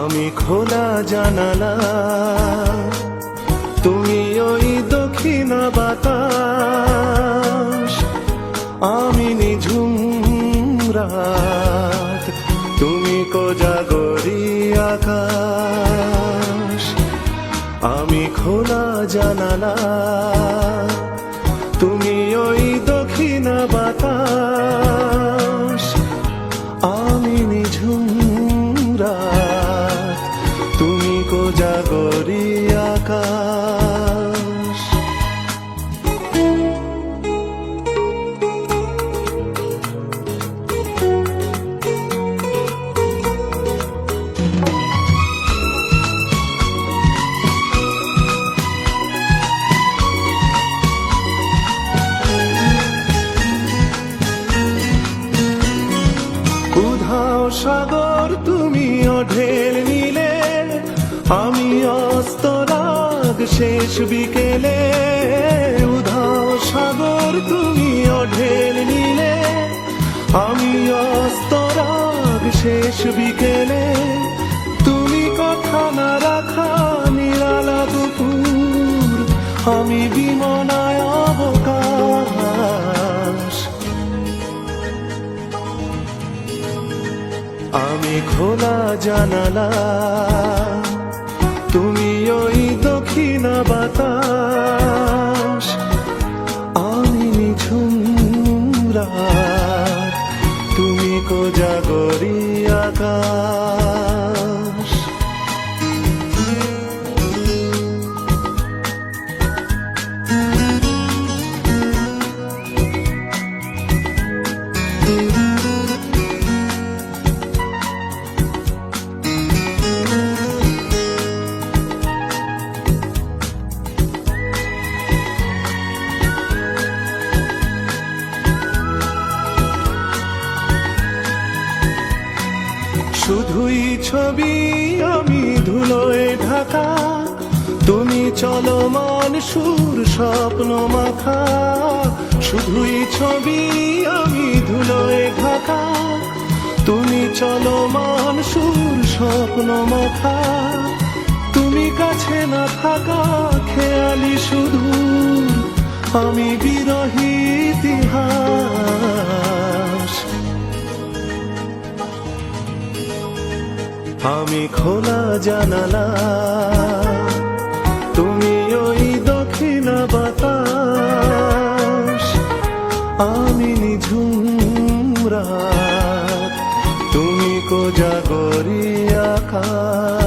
আমি খোলা জানালা, তুমি ওই দক্ষিণ বাতাস, আমি নিঝুম রাত, তুমি কোজাগরি আকাশ। আমি খোলা জানালা, তুমি ওই দক্ষিণ বাতাস, আমি নিঝুম রাত, তুমি কোজাগরি আকাশ। উধাও সাগর তুমি ঢেল নিলে, আমি অস্তরাগ শেষ বিকেলে। উধাও সাগর তুমি ঢেল নিলে, আমি অস্তরাগ শেষ বিকেলে। তুমি কথা না রাখা নিরালা দুপুর, আমি বিমনায় অবকাশ। আমি খোলা জানালা, তুমি ওই দক্ষিণ বাতাস, আমি নিঝুম রাত, তুমি কোজাগরি আকাশ। শুধুই ছবি আমি ধুলোয় ঢাকা, তুমি চলমান সুর স্বপ্ন মাখা। শুধুই ছবি আমি ধুলোয় ঢাকা, তুমি চলমান সুর স্বপ্ন মাখা। তুমি কাছে না থাকা খেয়ালি শুধু, আমি বিরহী ইতিহাস। আমি খোলা জানালা, তুমি ওই দক্ষিণ বাতাস, আমি নিঝুম রাত, তুমি কোজাগরি আকাশ।